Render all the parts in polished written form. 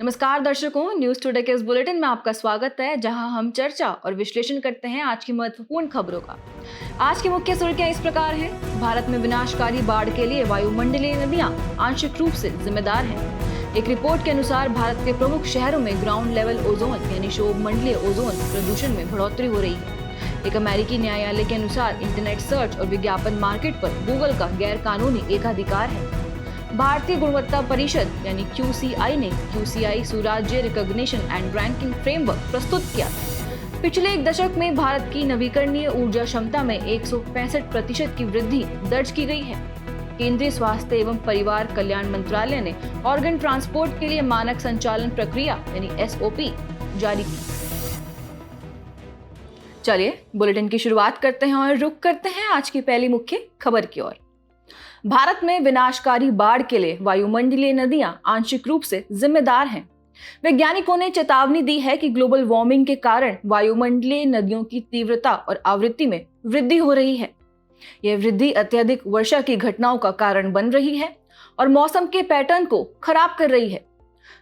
नमस्कार दर्शकों, news today के इस बुलेटिन में आपका स्वागत है, जहां हम चर्चा और विश्लेषण करते हैं आज की महत्वपूर्ण खबरों का। आज की मुख्य सुर्खियां इस प्रकार हैं। भारत में विनाशकारी बाढ़ के लिए वायुमंडलीय नदियां आंशिक रूप से जिम्मेदार हैं। एक रिपोर्ट के अनुसार भारत के प्रमुख शहरों में ग्राउंड लेवल ओजोन यानी शोभमंडलीय ओजोन प्रदूषण में बढ़ोतरी हो रही है। एक अमेरिकी न्यायालय के अनुसार इंटरनेट सर्च और विज्ञापन मार्केट पर गूगल का गैर कानूनी एकाधिकार है। भारतीय गुणवत्ता परिषद यानी QCI ने QCI Surajya recognition and ranking framework प्रस्तुत किया। पिछले एक दशक में भारत की नवीकरणीय ऊर्जा क्षमता में 165% की वृद्धि दर्ज की गई है। केंद्रीय स्वास्थ्य एवं परिवार कल्याण मंत्रालय ने ऑर्गन ट्रांसपोर्ट के लिए मानक संचालन प्रक्रिया यानी SOP जारी की। चलिए बुलेटिन की शुरुआत करते हैं और रुक करते हैं आज की पहली मुख्य खबर की ओर। भारत में विनाशकारी बाढ़ के लिए वायुमंडलीय नदियां आंशिक रूप से जिम्मेदार हैं। वैज्ञानिकों ने चेतावनी दी है कि ग्लोबल वार्मिंग के कारण वायुमंडलीय नदियों की तीव्रता और आवृत्ति में वृद्धि हो रही है। यह वृद्धि अत्यधिक वर्षा की घटनाओं का कारण बन रही है और मौसम के पैटर्न को खराब कर रही है।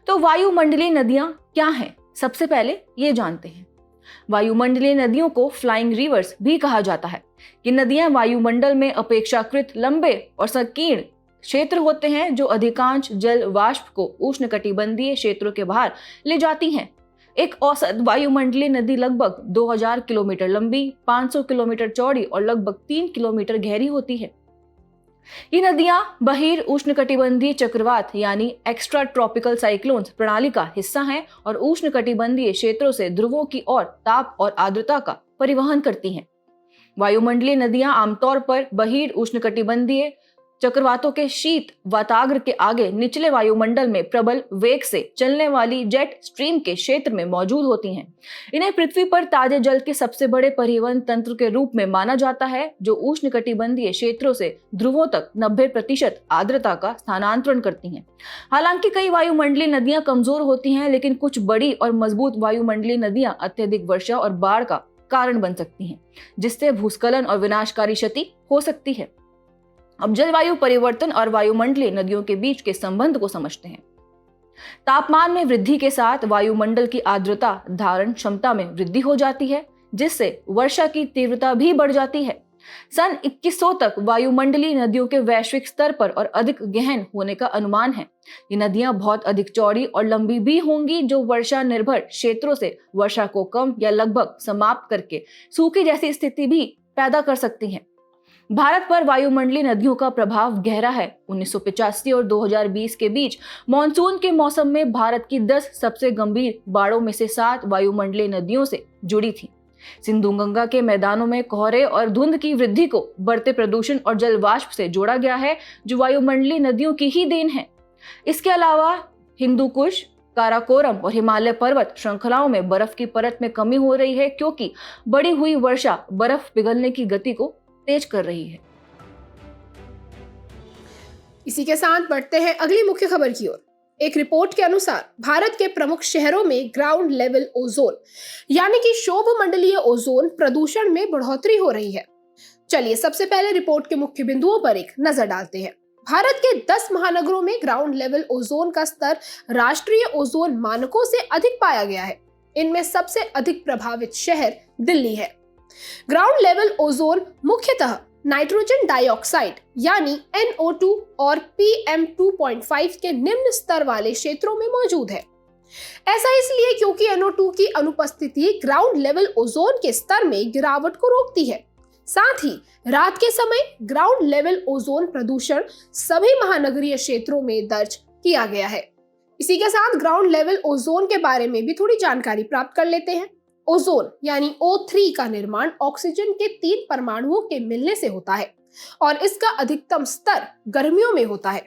तो वायुमंडलीय नदियां क्या हैं? सबसे पहले ये जानते हैं। वायुमंडलीय नदियों को फ्लाइंग रिवर्स भी कहा जाता है। ये नदियां वायुमंडल में अपेक्षाकृत लंबे और संकीर्ण क्षेत्र होते हैं जो अधिकांश जल वाष्प को उष्णकटिबंधीय क्षेत्रों के बाहर ले जाती हैं। एक औसत वायुमंडलीय नदी लगभग 2000 किलोमीटर लंबी, 500 किलोमीटर चौड़ी और लगभग 3 किलोमीटर गहरी होती है। ये नदियां बहिर उष्णकटिबंधीय चक्रवात यानी एक्स्ट्रा ट्रॉपिकल साइक्लोन्स प्रणाली का हिस्सा हैं और उष्णकटिबंधीय क्षेत्रों से ध्रुवों की ओर ताप और आर्द्रता का परिवहन करती हैं। वायुमंडलीय नदियां आमतौर पर बहिर उष्णकटिबंधीय चक्रवातों के शीत वाताग्र के आगे निचले वायुमंडल में प्रबल वेग से चलने वाली जेट स्ट्रीम के क्षेत्र में मौजूद होती हैं। इन्हें पृथ्वी पर ताजे जल के सबसे बड़े परिवहन तंत्र के रूप में माना जाता है, जो उष्णकटिबंधीय क्षेत्रों से ध्रुवों तक 90% आर्द्रता का स्थानांतरण करती हैं। हालांकि कई वायुमंडलीय नदियां कमजोर होती हैं, लेकिन कुछ बड़ी और मजबूत वायुमंडलीय नदियां अत्यधिक वर्षा और बाढ़ का कारण बन सकती हैं, जिससे भूस्खलन और विनाशकारी क्षति हो सकती है। अब जलवायु परिवर्तन और वायुमंडलीय नदियों के बीच के संबंध को समझते हैं। तापमान में वृद्धि के साथ वायुमंडल की आर्द्रता धारण क्षमता में वृद्धि हो जाती है, जिससे वर्षा की तीव्रता भी बढ़ जाती है। सन 2100 तक वायुमंडलीय नदियों के वैश्विक स्तर पर और अधिक गहन होने का अनुमान है। ये नदियां बहुत अधिक चौड़ी और लंबी भी होंगी, जो वर्षा निर्भर क्षेत्रों से वर्षा को कम या लगभग समाप्त करके सूखी जैसी स्थिति भी पैदा कर सकती हैं। भारत पर वायुमंडलीय नदियों का प्रभाव गहरा है। 1985 और 2020 के बीच मॉनसून के मौसम में भारत की 10 सबसे गंभीर बाढ़ों में से 7 वायुमंडलीय नदियों से जुड़ी थी। सिंधु गंगा के मैदानों में कोहरे और धुंध की वृद्धि को बढ़ते प्रदूषण और जल वाष्प से जोड़ा गया है, जो वायुमंडलीय नदियों की ही देन है। इसके अलावा हिंदू कुश, काराकोरम और हिमालय पर्वत श्रृंखलाओं में बर्फ की परत में कमी हो रही है, क्योंकि बढ़ी हुई वर्षा बर्फ पिघलने की गति को तेज कर रही है। इसी के साथ बढ़ते हैं अगली मुख्य खबर की ओर। एक रिपोर्ट के अनुसार भारत के प्रमुख शहरों में ग्राउंड लेवल ओजोन यानी कि शोभमंडलीय ओजोन प्रदूषण में बढ़ोतरी हो रही है। चलिए सबसे पहले रिपोर्ट के मुख्य बिंदुओं पर एक नजर डालते हैं। भारत के 10 महानगरों में ग्राउंड लेवल ओजोन का स्तर राष्ट्रीय ओजोन मानकों से अधिक पाया गया है। इनमें सबसे अधिक प्रभावित शहर दिल्ली है। ग्राउंड लेवल ओजोन मुख्यतः नाइट्रोजन डाइऑक्साइड यानी NO2 और PM2.5 के निम्न स्तर वाले क्षेत्रों में मौजूद है। ऐसा इसलिए क्योंकि NO2 की अनुपस्थिति ग्राउंड लेवल ओजोन के स्तर में गिरावट को रोकती है। साथ ही रात के समय ग्राउंड लेवल ओजोन प्रदूषण सभी महानगरीय क्षेत्रों में दर्ज किया गया है। इसी के साथ ग्राउंड लेवल ओजोन के बारे में भी थोड़ी जानकारी प्राप्त कर लेते हैं। ओजोन यानी O3 का निर्माण ऑक्सीजन के 3 परमाणुओं के मिलने से होता है और इसका अधिकतम स्तर गर्मियों में होता है।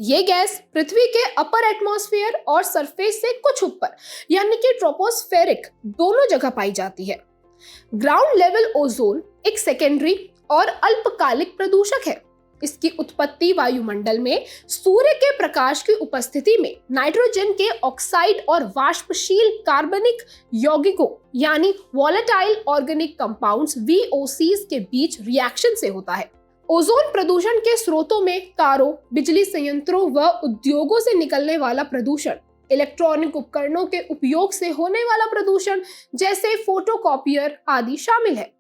ये गैस पृथ्वी के अपर एटमॉस्फेयर और सरफेस से कुछ ऊपर यानी कि ट्रोपोस्फेरिक दोनों जगह पाई जाती है। ग्राउंड लेवल ओजोन एक सेकेंडरी और अल्पकालिक प्रदूषक है। इसकी उत्पत्ति वायुमंडल में सूर्य के प्रकाश की उपस्थिति में नाइट्रोजन के ऑक्साइड और वाष्पशील कार्बनिक यौगिकों यानी वॉलेटाइल ऑर्गेनिक कंपाउंड्स VOCs के बीच रिएक्शन से होता है। ओजोन प्रदूषण के स्रोतों में कारों, बिजली संयंत्रों व उद्योगों से निकलने वाला प्रदूषण, इलेक्ट्रॉनिक उपकरणों के उपयोग से होने वाला प्रदूषण जैसे फोटोकॉपियर आदि शामिल है।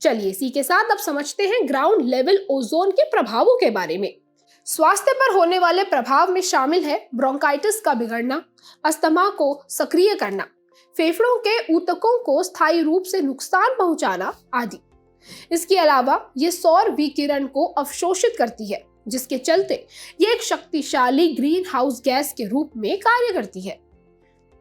चलिए इसी के साथ अब समझते हैं ग्राउंड लेवल ओजोन के प्रभावों के बारे में। स्वास्थ्य पर होने वाले प्रभाव में शामिल है ब्रोंकाइटिस का बिगड़ना, अस्थमा को सक्रिय करना, फेफड़ों के ऊतकों को स्थायी रूप से नुकसान पहुंचाना आदि। इसके अलावा ये सौर विकिरण को अवशोषित करती है, जिसके चलते ये एक शक्तिशाली ग्रीन हाउस गैस के रूप में कार्य करती है।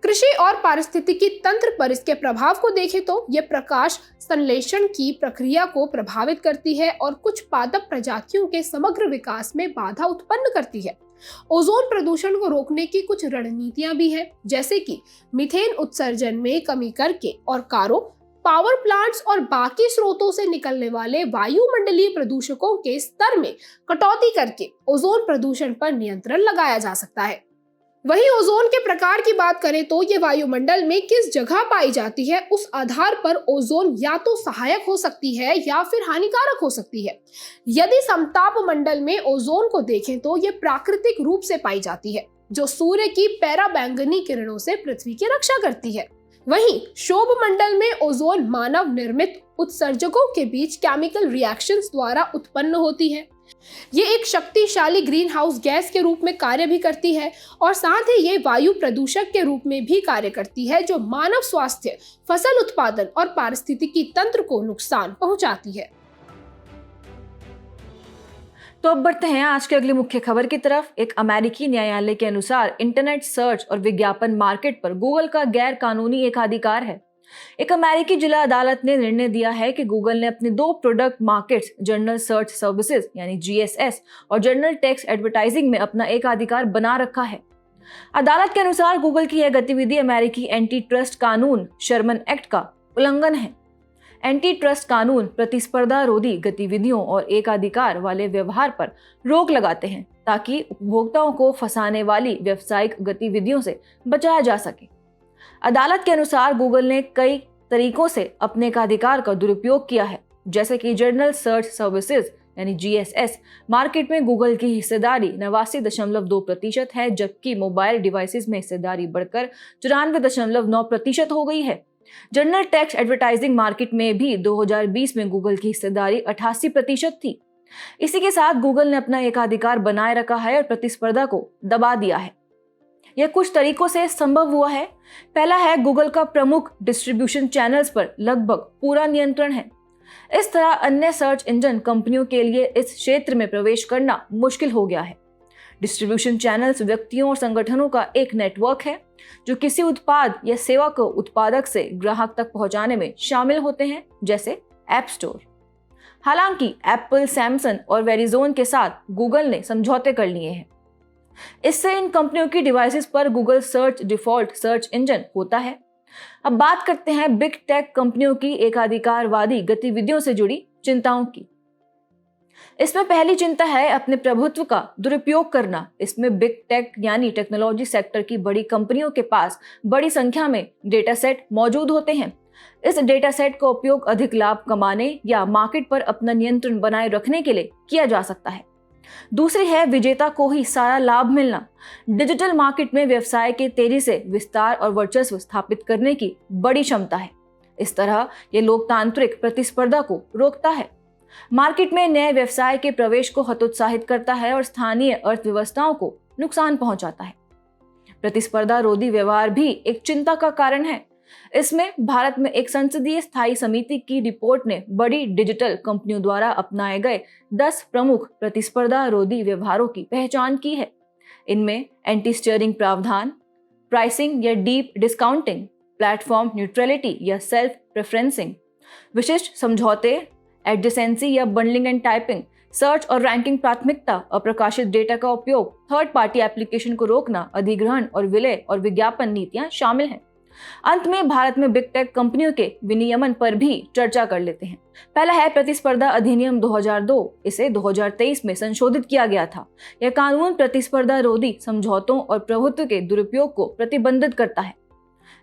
कृषि और पारिस्थितिकी तंत्र पर इसके प्रभाव को देखें तो यह प्रकाश संश्लेषण की प्रक्रिया को प्रभावित करती है और कुछ पादप प्रजातियों के समग्र विकास में बाधा उत्पन्न करती है। ओजोन प्रदूषण को रोकने की कुछ रणनीतियां भी हैं, जैसे कि मीथेन उत्सर्जन में कमी करके और कारों, पावर प्लांट्स और बाकी स्रोतों से निकलने वाले वायुमंडलीय प्रदूषकों के स्तर में कटौती करके ओजोन प्रदूषण पर नियंत्रण लगाया जा सकता है। वहीं ओजोन के प्रकार की बात करें तो ये वायुमंडल में किस जगह पाई जाती है, उस आधार पर ओजोन या तो सहायक हो सकती है या फिर हानिकारक हो सकती है। यदि समताप मंडल में ओजोन को देखें तो ये प्राकृतिक रूप से पाई जाती है, जो सूर्य की पराबैंगनी किरणों से पृथ्वी की रक्षा करती है। वहीं शोभ मंडल में ओजोन मानव निर्मित उत्सर्जकों के बीच केमिकल रिएक्शंस द्वारा उत्पन्न होती है। ये एक शक्तिशाली ग्रीन हाउस गैस के रूप में कार्य भी करती है और साथ ही ये वायु प्रदूषक के रूप में भी कार्य करती है, जो मानव स्वास्थ्य, फसल उत्पादन और पारिस्थितिकी तंत्र को नुकसान पहुंचाती है। तो अब बढ़ते हैं आज की अगली मुख्य खबर की तरफ। एक अमेरिकी न्यायालय के अनुसार इंटरनेट सर्च और विज्ञापन मार्केट पर गूगल का गैर कानूनी एकाधिकार है। एक अमेरिकी जिला अदालत ने निर्णय दिया है कि गूगल ने अपने 2 product markets, general search services यानी जीएसएस और जनरल टेक्स्ट एडवर्टाइजिंग में अपना एकाधिकार बना रखा है। अदालत के अनुसार गूगल की यह गतिविधि अमेरिकी एंटी ट्रस्ट कानून शर्मन एक्ट का उल्लंघन है। एंटी ट्रस्ट कानून प्रतिस्पर्धा रोधी गतिविधियों और एकाधिकार वाले व्यवहार पर रोक लगाते हैं ताकि उपभोक्ताओं को फंसाने वाली व्यावसायिक गतिविधियों से बचाया जा सके। अदालत के अनुसार गूगल ने कई तरीकों से अपने एकाधिकार का दुरुपयोग किया है, जैसे कि जनरल सर्च सर्विसेज यानी जीएसएस मार्केट में गूगल की हिस्सेदारी 89.2% है, जबकि मोबाइल डिवाइसेस में हिस्सेदारी बढ़कर 94.9% हो गई है। जनरल टेक्स्ट एडवर्टाइजिंग मार्केट में भी 2020 में गूगल की हिस्सेदारी 88% थी। इसी के साथ गूगल ने अपना एकाधिकार बनाए रखा है और प्रतिस्पर्धा को दबा दिया है। यह कुछ तरीकों से संभव हुआ है। पहला है, गूगल का प्रमुख डिस्ट्रीब्यूशन चैनल्स पर लगभग पूरा नियंत्रण है। इस तरह अन्य सर्च इंजन कंपनियों के लिए इस क्षेत्र में प्रवेश करना मुश्किल हो गया है। डिस्ट्रीब्यूशन चैनल्स व्यक्तियों और संगठनों का एक नेटवर्क है जो किसी उत्पाद या सेवा को उत्पादक से ग्राहक तक पहुंचाने में शामिल होते हैं, जैसे ऐप स्टोर। हालांकि एप्पल, सैमसंग और वेरिजोन के साथ गूगल ने समझौते कर लिए हैं। इससे इन कंपनियों की डिवाइसेस पर Google search default search engine होता है। अब बात करते हैं बिग टेक कंपनियों की एकाधिकारवादी गतिविधियों से जुड़ी चिंताओं की। इसमें पहली चिंता है अपने प्रभुत्व का दुरुपयोग करना। इसमें बिग टेक यानी टेक्नोलॉजी सेक्टर की बड़ी कंपनियों के पास बड़ी संख्या में डेटा सेट मौजूद होते हैं। इस डेटा सेट का उपयोग अधिक लाभ कमाने या मार्केट पर अपना नियंत्रण बनाए रखने के लिए किया जा सकता है। दूसरी है विजेता को ही सारा लाभ मिलना। डिजिटल मार्केट में व्यवसाय के तेजी से विस्तार और वर्चस्व स्थापित करने की बड़ी क्षमता है। इस तरह यह लोकतांत्रिक प्रतिस्पर्धा को रोकता है, मार्केट में नए व्यवसाय के प्रवेश को हतोत्साहित करता है और स्थानीय अर्थव्यवस्थाओं को नुकसान पहुंचाता है। प्रतिस्पर्धा रोधी व्यवहार भी एक चिंता का कारण है। इसमें भारत में एक संसदीय स्थायी समिति की रिपोर्ट ने बड़ी डिजिटल कंपनियों द्वारा अपनाए गए 10 प्रमुख प्रतिस्पर्धा रोधी व्यवहारों की पहचान की है। इनमें एंटी स्टीयरिंग प्रावधान, प्राइसिंग या डीप डिस्काउंटिंग, प्लेटफॉर्म न्यूट्रलिटी या सेल्फ प्रेफरेंसिंग, विशिष्ट समझौते, एडजेसेंसी या बंडलिंग एंड टाइपिंग, सर्च और रैंकिंग प्राथमिकता, अप्रकाशित डेटा का उपयोग, थर्ड पार्टी एप्लीकेशन को रोकना, अधिग्रहण और विलय और विज्ञापन नीतियां शामिल हैं। अंत में भारत में बिग टेक कंपनियों के विनियमन पर भी चर्चा कर लेते हैं। पहला है प्रतिस्पर्धा अधिनियम 2002। इसे 2023 में संशोधित किया गया था। यह कानून प्रतिस्पर्धा रोधी समझौतों और प्रभुत्व के दुरुपयोग को प्रतिबंधित करता है।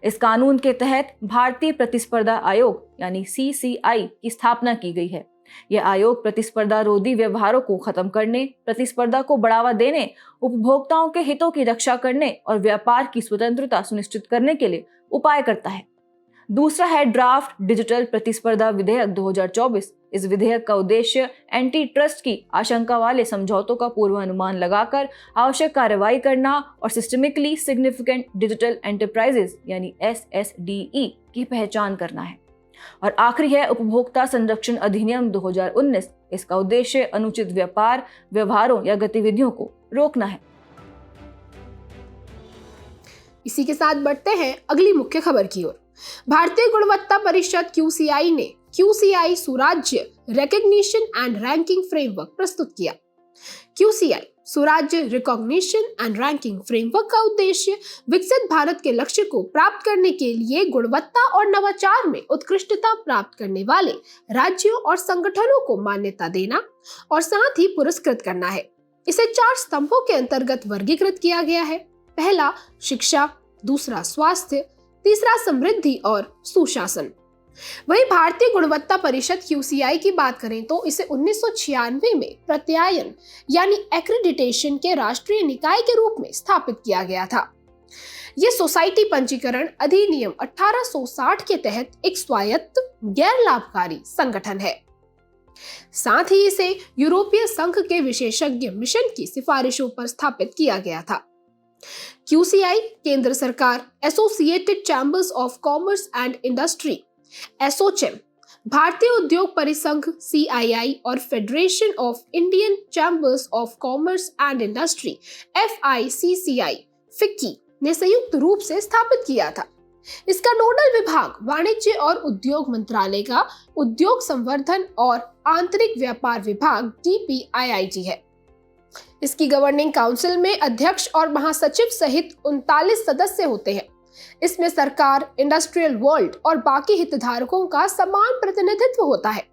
इस कानून के तहत भारतीय प्रतिस्पर्धा आयोग यानी CCI की स्थापना की गई है। यह आयोग प्रतिस्पर्धा रोधी व्यवहारों को खत्म करने, प्रतिस्पर्धा को बढ़ावा देने, उपभोक्ताओं के हितों की रक्षा करने और व्यापार की स्वतंत्रता सुनिश्चित करने के लिए उपाय करता है। दूसरा है ड्राफ्ट डिजिटल प्रतिस्पर्धा विधेयक 2024। इस विधेयक का उद्देश्य एंटी ट्रस्ट की आशंका वाले समझौतों का पूर्वानुमान लगाकर आवश्यक कार्रवाई करना और सिस्टमिकली सिग्निफिकेंट डिजिटल एंटरप्राइजेज यानी SSDE की पहचान करना है। और आखिरी है उपभोक्ता संरक्षण अधिनियम 2019। इसका उद्देश्य अनुचित व्यापार, व्यवहारों या गतिविधियों को रोकना है। इसी के साथ बढ़ते हैं अगली मुख्य खबर की ओर। भारतीय गुणवत्ता परिषद QCI ने QCI Surajya recognition and ranking framework प्रस्तुत किया। QCI Surajya recognition and ranking framework का उद्देश्य विकसित भारत के लक्ष्य को प्राप्त करने के लिए गुणवत्ता और नवाचार में उत्कृष्टता प्राप्त करने वाले राज्यों और संगठनों को मान्यता देना और साथ ही पुरस्कृत करना है। इसे 4 स्तंभों के अंतर्गत वर्गीकृत किया गया है। पहला शिक्षा, दूसरा स्वास्थ्य, तीसरा समृद्धि और सुशासन। वही भारतीय गुणवत्ता परिषद QCI की बात करें तो इसे 1996 में प्रत्यायन यानी एक्रेडिटेशन के राष्ट्रीय निकाय के रूप में स्थापित किया गया था। यह सोसाइटी पंजीकरण अधिनियम 1860 के तहत एक स्वायत्त गैर लाभकारी संगठन है। साथ ही इसे यूरोपीय संघ के विशेषज्ञ मिशन की सिफारिशों पर स्थापित किया गया था। QCI केंद्र सरकार, associated chambers of commerce and industry ASSOCHAM, भारतीय उद्योग परिसंघ CII और federation of Indian chambers of commerce and industry FICCI FICCI ने संयुक्त रूप से स्थापित किया था। इसका नोडल विभाग वाणिज्य और उद्योग मंत्रालय का उद्योग संवर्धन और आंतरिक व्यापार विभाग DPIIT है। इसकी गवर्निंग काउंसिल में अध्यक्ष और महासचिव सहित 39 सदस्य होते हैं। इसमें सरकार, इंडस्ट्रियल वर्ल्ड और बाकी हितधारकों का समान प्रतिनिधित्व होता है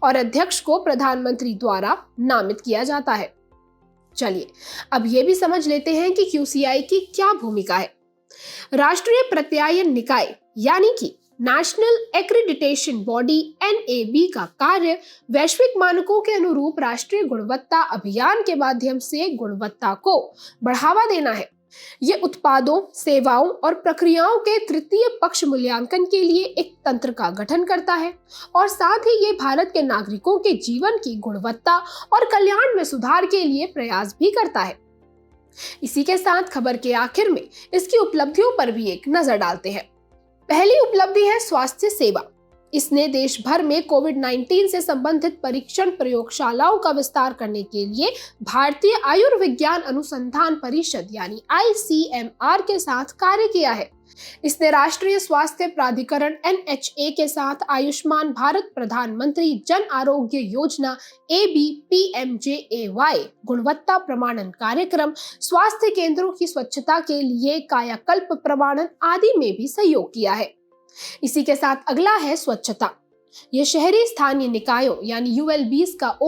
और अध्यक्ष को प्रधानमंत्री द्वारा नामित किया जाता है। चलिए अब ये भी समझ लेते हैं कि QCI की क्या भूमिका है। राष्ट्रीय प्रत्यायन निकाय यानी कि नेशनल एक्रेडिटेशन बॉडी NAB का कार्य वैश्विक मानकों के अनुरूप राष्ट्रीय गुणवत्ता अभियान के माध्यम से गुणवत्ता को बढ़ावा देना है। ये उत्पादों, सेवाओं और प्रक्रियाओं के तृतीय पक्ष मूल्यांकन के लिए एक तंत्र का गठन करता है और साथ ही ये भारत के नागरिकों के जीवन की गुणवत्ता और कल्याण में सुधार के लिए प्रयास भी करता है। इसी के साथ खबर के आखिर में इसकी उपलब्धियों पर भी एक नजर डालते हैं। पहली उपलब्धि है स्वास्थ्य सेवा। इसने देश भर में कोविड-19 से संबंधित परीक्षण प्रयोगशालाओं का विस्तार करने के लिए भारतीय आयुर्विज्ञान अनुसंधान परिषद यानी ICMR के साथ कार्य किया है। इसने राष्ट्रीय स्वास्थ्य प्राधिकरण NHA के साथ आयुष्मान भारत प्रधानमंत्री जन आरोग्य योजना ABPMJAY गुणवत्ता प्रमाणन कार्यक्रम, स्वास्थ्य केंद्रों की स्वच्छता के लिए कायाकल्प प्रमाणन आदि में भी सहयोग किया है। इसी के साथ अगला है स्वच्छता। यह शहरी स्थानीय निकायों यानी ULBs का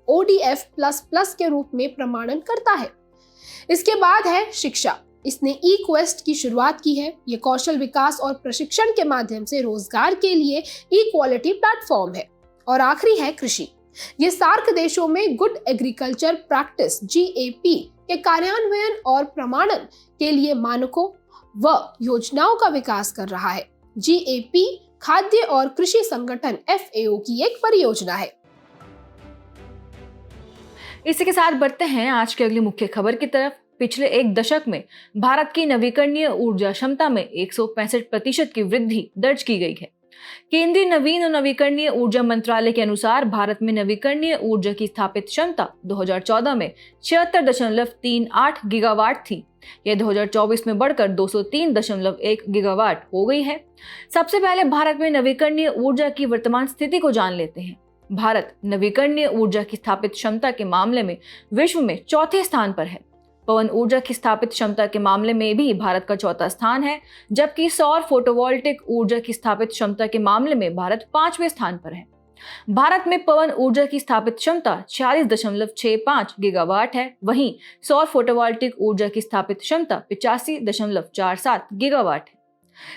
ODF++ के रूप में प्रमाणन करता है। इसके बाद है शिक्षा। इसने eQuest की शुरुआत की है। यह कौशल विकास और प्रशिक्षण के माध्यम से रोजगार के लिए इक्वालिटी प्लेटफॉर्म है। और आखिरी है कृषि। यह सार्क देशों में गुड एग्रीकल्चर प्रैक्टिस GAP के कार्यान्वयन और प्रमाणन के लिए मानकों व योजनाओं का विकास कर रहा है। GAP खाद्य और कृषि संगठन FAO की एक परियोजना है। इसी के साथ बढ़ते हैं आज की अगली मुख्य खबर की तरफ। पिछले एक दशक में भारत की नवीकरणीय ऊर्जा क्षमता में 165% की वृद्धि दर्ज की गई है। केंद्रीय नवीन और नवीकरणीय ऊर्जा मंत्रालय के अनुसार भारत में नवीकरणीय ऊर्जा की स्थापित क्षमता 2014 में 76.38 गीगावाट थी। यह 2024 में बढ़कर 203.1 गीगावाट हो गई है। सबसे पहले भारत में नवीकरणीय ऊर्जा की वर्तमान स्थिति को जान लेते हैं। भारत नवीकरणीय ऊर्जा की स्थापित क्षमता के मामले में विश्व में चौथे स्थान पर है। पवन ऊर्जा की स्थापित क्षमता के मामले में भी भारत का चौथा स्थान है, जबकि सौर फोटोवोल्टिक ऊर्जा की स्थापित क्षमता के मामले में भारत 5वें स्थान पर है। भारत में पवन ऊर्जा की स्थापित क्षमता 46.65 गीगावाट है, वहीं सौर फोटोवोल्टिक ऊर्जा की स्थापित क्षमता 85.47 गीगावाट है।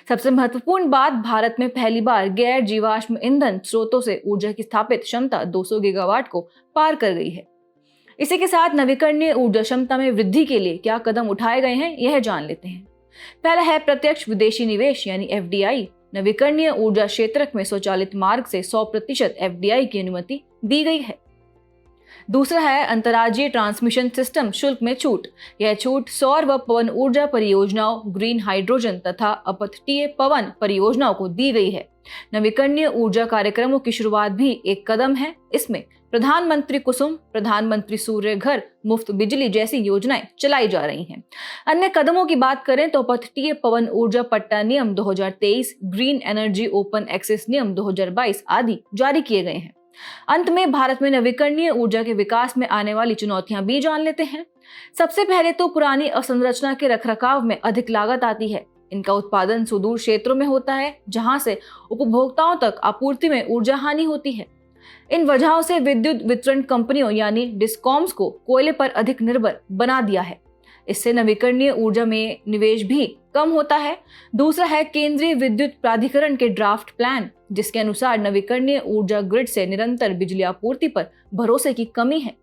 सबसे महत्वपूर्ण बात, भारत में पहली बार गैर जीवाश्म ईंधन स्रोतों से ऊर्जा की स्थापित क्षमता 200 गीगावाट को पार कर गई है। इसी के साथ नवीकरणीय ऊर्जा क्षमता में वृद्धि के लिए क्या कदम उठाए गए हैं, यह जान लेते हैं। पहला है प्रत्यक्ष विदेशी निवेश यानी FDI। नवीकरणीय ऊर्जा क्षेत्र में स्वचालित मार्ग से 100% FDI की अनुमति दी गई है। दूसरा है अंतर्राज्यीय ट्रांसमिशन सिस्टम शुल्क में छूट। यह छूट सौर व पवन ऊर्जा परियोजनाओं, ग्रीन हाइड्रोजन तथा अपतटीय पवन परियोजनाओं को दी गई है। नवीकरणीय ऊर्जा कार्यक्रमों की शुरुआत भी एक कदम है। इसमें प्रधानमंत्री कुसुम, प्रधानमंत्री सूर्य घर, मुफ्त बिजली जैसी योजनाएं चलाई जा रही हैं। अन्य कदमों की बात करें तो अपतटीय पवन ऊर्जा पट्टा नियम 2023, ग्रीन एनर्जी ओपन एक्सेस नियम 2022 आदि जारी किए गए हैं। अंत में भारत में नवीकरणीय ऊर्जा के विकास में आने वाली चुनौतियां भी जान लेते हैं। सबसे पहले तो पुरानी अवसंरचना के रखरखाव में अधिक लागत आती है। इनका उत्पादन सुदूर क्षेत्रों में होता है, जहां से उपभोक्ताओं तक आपूर्ति में ऊर्जा हानि होती है। इन वजहों से विद्युत वितरण कंपनियों यानी डिस्कॉम्स को कोयले पर अधिक निर्भर बना दिया है। इससे नवीकरणीय ऊर्जा में निवेश भी कम होता है। दूसरा है केंद्रीय विद्युत प्राधिकरण के ड्राफ्ट प्लान, जिसके अनुसार नवीकरणीय ऊर्जा ग्रिड से निरंतर बिजली आपूर्ति पर भरोसे की कमी है।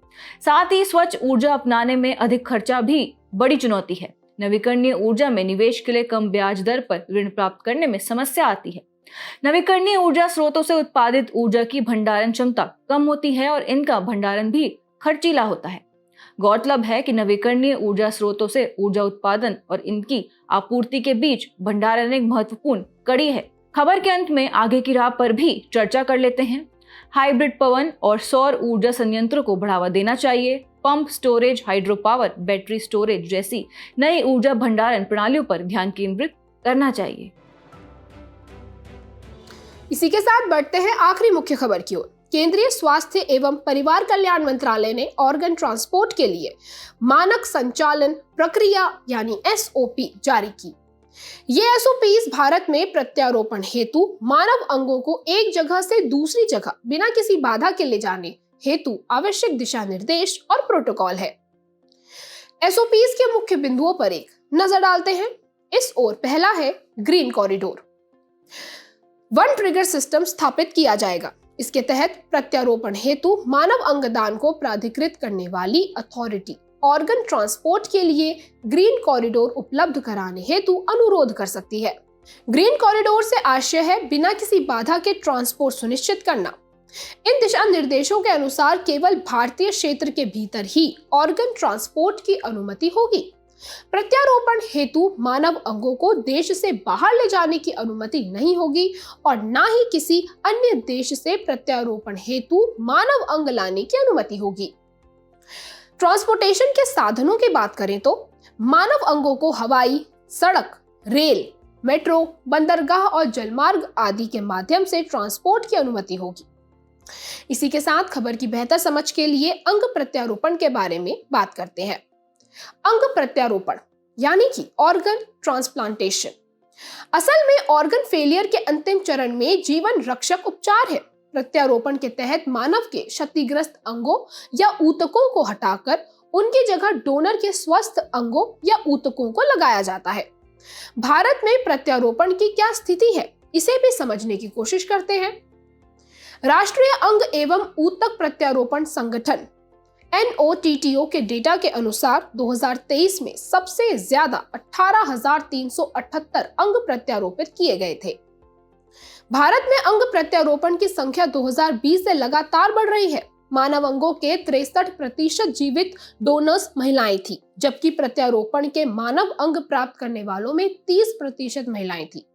साथ ही स्वच्छ ऊर्जा अपनाने में अधिक खर्चा भी बड़ी चुनौती है। नवीकरणीय ऊर्जा में निवेश के लिए कम ब्याज दर पर ऋण प्राप्त करने में समस्या आती है। नवीकरणीय ऊर्जा स्रोतों से उत्पादित ऊर्जा की भंडारण क्षमता कम होती है और इनका भंडारण भी खर्चीला होता है। गौरतलब है कि नवीकरणीय ऊर्जा स्रोतों से ऊर्जा उत्पादन और इनकी आपूर्ति के बीच भंडारण एक महत्वपूर्ण कड़ी है। खबर के अंत में आगे की राह पर भी चर्चा कर लेते हैं। हाइब्रिड पवन और सौर ऊर्जा संयंत्रों को बढ़ावा देना चाहिए। Pump storage, hydro power, battery storage जैसी नई ऊर्जा भंडारण प्रणालियों पर ध्यान केंद्रित करना चाहिए। इसी के साथ बढ़ते हैं आखिरी मुख्य खबर की ओर। केंद्रीय स्वास्थ्य एवं परिवार कल्याण मंत्रालय ने ऑर्गन ट्रांसपोर्ट के लिए मानक संचालन प्रक्रिया यानी SOP जारी की। ये SOPs भारत में प्रत्यारोपण हेतु मानव अंगों को एक जगह से दूसरी जगह बिना किसी बाधा के ले जाने हेतु आवश्यक दिशा निर्देश और प्रोटोकॉल है। SOPs के मुख्य बिंदुओं पर एक नजर डालते हैं। इस ओर पहला है green corridor. One trigger system स्थापित किया जाएगा। इसके तहत प्रत्यारोपण हेतु मानव अंगदान को प्राधिकृत करने वाली अथॉरिटी ऑर्गन ट्रांसपोर्ट के लिए ग्रीन कॉरिडोर उपलब्ध कराने हेतु अनुरोध कर सकती है। ग्रीन कॉरिडोर से आशय है बिना किसी बाधा के ट्रांसपोर्ट सुनिश्चित करना। इन दिशा निर्देशों के अनुसार केवल भारतीय क्षेत्र के भीतर ही ऑर्गन ट्रांसपोर्ट की अनुमति होगी। प्रत्यारोपण हेतु मानव अंगों को देश से बाहर ले जाने की अनुमति नहीं होगी और न ही किसी अन्य देश से प्रत्यारोपण हेतु मानव अंग लाने की अनुमति होगी। ट्रांसपोर्टेशन के साधनों की बात करें तो मानव अंगों को हवाई, सड़क, रेल, मेट्रो, बंदरगाह और जलमार्ग आदि के माध्यम से ट्रांसपोर्ट की अनुमति होगी। इसी के साथ खबर की बेहतर समझ के लिए अंग प्रत्यारोपण के बारे में बात करते हैं। अंग प्रत्यारोपण यानी कि ऑर्गन ट्रांसप्लांटेशन असल में ऑर्गन फेलियर के अंतिम चरण में जीवन रक्षक उपचार है। प्रत्यारोपण के तहत मानव के क्षतिग्रस्त अंगों या ऊतकों को हटाकर उनकी जगह डोनर के स्वस्थ अंगों या ऊतकों को लगाया जाता है। भारत में प्रत्यारोपण की क्या स्थिति है, इसे भी समझने की कोशिश करते हैं। राष्ट्रीय अंग एवं ऊतक प्रत्यारोपण संगठन NOTTO के डेटा के अनुसार 2023 में सबसे ज्यादा 18,378 अंग प्रत्यारोपित किए गए थे। भारत में अंग प्रत्यारोपण की संख्या 2020 से लगातार बढ़ रही है। मानव अंगों के 63% जीवित डोनर्स महिलाएं थी, जबकि प्रत्यारोपण के मानव अंग प्राप्त करने वालों में 30% महिलाएं थी।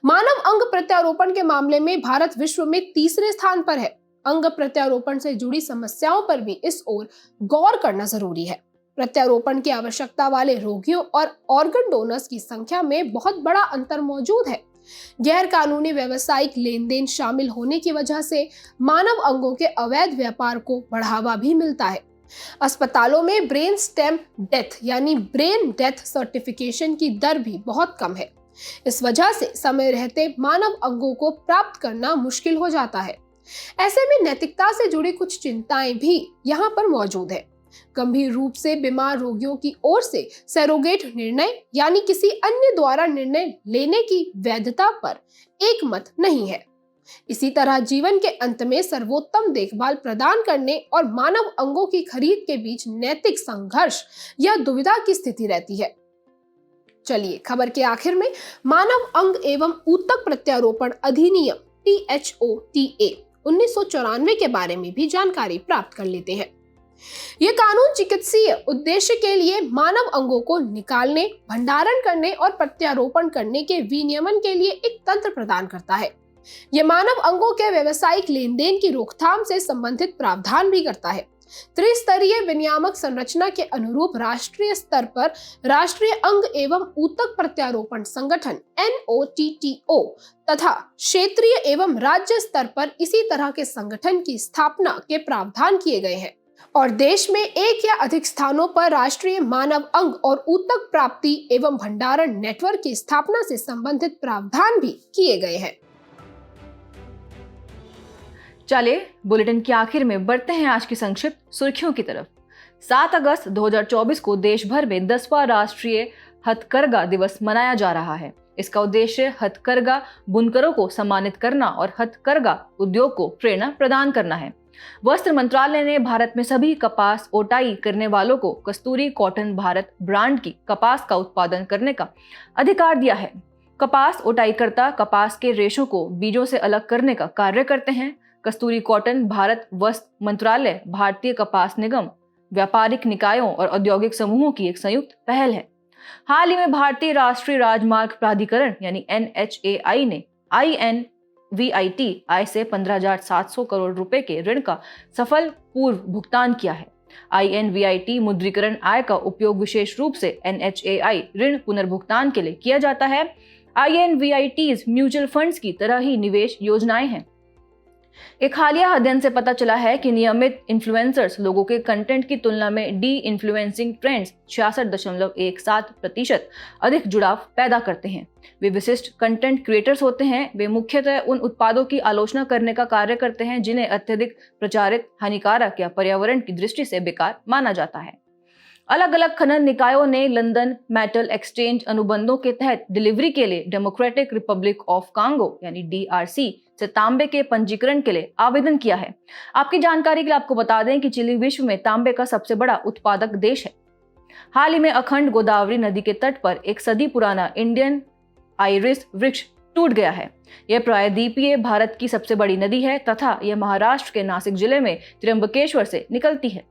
मानव अंग प्रत्यारोपण के मामले में भारत विश्व में तीसरे स्थान पर है। अंग प्रत्यारोपण से जुड़ी समस्याओं पर भी इस ओर गौर करना जरूरी है। प्रत्यारोपण की आवश्यकता वाले रोगियों और ऑर्गन डोनर्स की संख्या में बहुत बड़ा अंतर मौजूद है। गैर कानूनी व्यावसायिक लेन देन शामिल होने की वजह से मानव अंगों के अवैध व्यापार को बढ़ावा भी मिलता है। अस्पतालों में ब्रेन स्टेम डेथ यानी ब्रेन डेथ सर्टिफिकेशन की दर भी बहुत कम है। इस वजह से समय रहते मानव अंगों को प्राप्त करना मुश्किल हो जाता है। ऐसे में नैतिकता से जुड़ी कुछ चिंताएं भी यहाँ पर मौजूद है। गंभीर रूप से बीमार रोगियों की ओर से सरोगेट निर्णय यानी किसी अन्य द्वारा निर्णय लेने की वैधता पर एक मत नहीं है। इसी तरह जीवन के अंत में सर्वोत्तम देखभाल प्रदान करने और मानव अंगों की खरीद के बीच नैतिक संघर्ष या दुविधा की स्थिति रहती है। चलिए खबर के आखिर में मानव अंग एवं ऊतक प्रत्यारोपण अधिनियम THOTA 1994 के बारे में भी जानकारी प्राप्त कर लेते हैं। यह कानून चिकित्सीय उद्देश्य के लिए मानव अंगों को निकालने, भंडारण करने और प्रत्यारोपण करने के विनियमन के लिए एक तंत्र प्रदान करता है। यह मानव अंगों के व्यावसायिक लेन देन की रोकथाम से संबंधित प्रावधान भी करता है। त्रिस्तरीय विनियामक संरचना के अनुरूप राष्ट्रीय स्तर पर राष्ट्रीय अंग एवं ऊतक प्रत्यारोपण संगठन NOTTO तथा क्षेत्रीय एवं राज्य स्तर पर इसी तरह के संगठन की स्थापना के प्रावधान किए गए हैं और देश में एक या अधिक स्थानों पर राष्ट्रीय मानव अंग और ऊतक प्राप्ति एवं भंडारण नेटवर्क की स्थापना से संबंधित प्रावधान भी किए गए हैं। चलिए बुलेटिन के आखिर में बढ़ते हैं आज की संक्षिप्त सुर्खियों की तरफ। 7 अगस्त 2024 को देश भर में 10वां राष्ट्रीय हथकरघा दिवस मनाया जा रहा है। इसका उद्देश्य हथकरघा बुनकरों को सम्मानित करना और हथकरघा उद्योग को प्रेरणा प्रदान करना है। वस्त्र मंत्रालय ने भारत में सभी कपास ओटाई करने वालों को कस्तूरी कॉटन भारत ब्रांड की कपास का उत्पादन करने का अधिकार दिया है। कपास ओटाईकर्ता कपास के रेशों को बीजों से अलग करने का कार्य करते हैं। कस्तूरी कॉटन भारत वस्त्र मंत्रालय, भारतीय कपास निगम, व्यापारिक निकायों और औद्योगिक समूहों की एक संयुक्त पहल है। हाल ही में भारतीय राष्ट्रीय राजमार्ग प्राधिकरण यानी NHAI ने INVIT से 15,700 करोड़ रुपए के ऋण का सफल पूर्व भुगतान किया है। INVIT मुद्रीकरण आय का उपयोग विशेष रूप से NHAI ऋण पुनर्भुगतान के लिए किया जाता है। INVITs म्यूचुअल फंड्स की तरह ही निवेश योजनाएं हैं। एक हालिया अध्ययन से पता चला है कि नियमित इन्फ्लुएंसर्स लोगों के कंटेंट की तुलना में डी इन्फ्लुएंसिंग ट्रेंड्स 66.17% अधिक जुड़ाव पैदा करते हैं। वे विशिष्ट कंटेंट क्रिएटर्स होते हैं। वे मुख्यतः उन उत्पादों की आलोचना करने का कार्य करते हैं जिन्हें अत्यधिक प्रचारित, हानिकारक या पर्यावरण की दृष्टि से बेकार माना जाता है। अलग अलग खनन निकायों ने लंदन मेटल एक्सचेंज अनुबंधों के तहत डिलीवरी के लिए डेमोक्रेटिक रिपब्लिक ऑफ कांगो यानी DRC से तांबे के पंजीकरण के लिए आवेदन किया है। आपकी जानकारी के लिए आपको बता दें कि चिली विश्व में तांबे का सबसे बड़ा उत्पादक देश है। हाल ही में अखंड गोदावरी नदी के तट पर एक सदी पुराना इंडियन आइरिस वृक्ष टूट गया है। यह प्रायद्वीपीय भारत की सबसे बड़ी नदी है तथा यह महाराष्ट्र के नासिक जिले में त्र्यंबकेश्वर से निकलती है।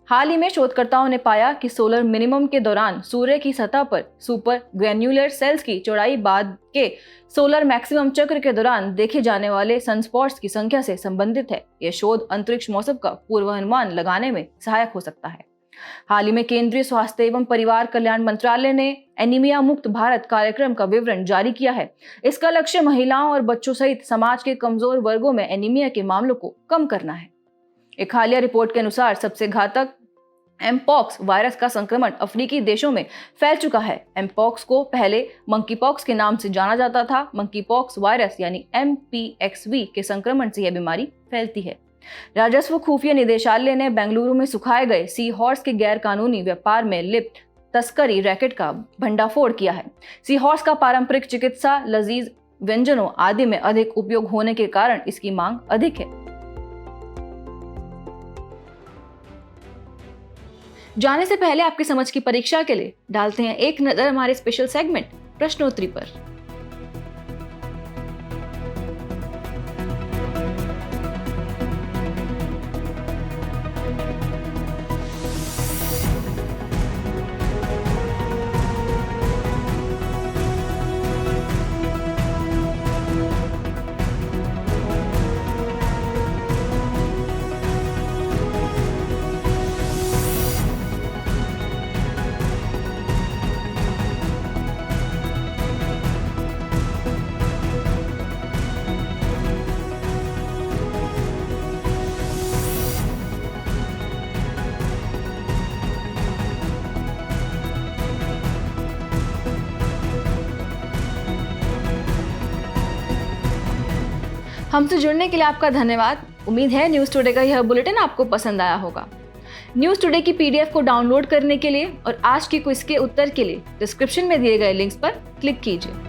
हाल ही में शोधकर्ताओं ने पाया कि सोलर मिनिमम के दौरान सूर्य की सतह पर सुपर ग्रैन्युलर सेल्स की चौड़ाई बाद के सोलर मैक्सिमम चक्र के दौरान देखे जाने वाले सनस्पॉट्स की संख्या से संबंधित है। यह शोध अंतरिक्ष मौसम का पूर्वानुमान लगाने में सहायक हो सकता है। हाल ही में केंद्रीय स्वास्थ्य एवं परिवार कल्याण मंत्रालय ने एनीमिया मुक्त भारत कार्यक्रम का विवरण जारी किया है। इसका लक्ष्य महिलाओं और बच्चों सहित समाज के कमजोर वर्गों में एनीमिया के मामलों को कम करना है। एक हालिया रिपोर्ट के अनुसार सबसे घातक एमपॉक्स वायरस का संक्रमण अफ्रीकी देशों में फैल चुका है। एमपॉक्स को पहले मंकीपॉक्स के नाम से जाना जाता था। मंकीपॉक्स वायरस यानी MPXV के संक्रमण से यह बीमारी फैलती है। राजस्व खुफिया निदेशालय ने बेंगलुरु में सुखाए गए सी हॉर्स के गैर कानूनी व्यापार में लिप्त तस्करी रैकेट का भंडाफोड़ किया है। सी हॉर्स का पारंपरिक चिकित्सा, लजीज व्यंजनों आदि में अधिक उपयोग होने के कारण इसकी मांग अधिक है। जाने से पहले आपकी समझ की परीक्षा के लिए डालते हैं एक नजर हमारे स्पेशल सेगमेंट प्रश्नोत्तरी पर। हमसे जुड़ने के लिए आपका धन्यवाद। उम्मीद है न्यूज़ टुडे का यह बुलेटिन आपको पसंद आया होगा। न्यूज टुडे की पीडीएफ को डाउनलोड करने के लिए और आज की क्विज के उत्तर के लिए डिस्क्रिप्शन में दिए गए लिंक्स पर क्लिक कीजिए।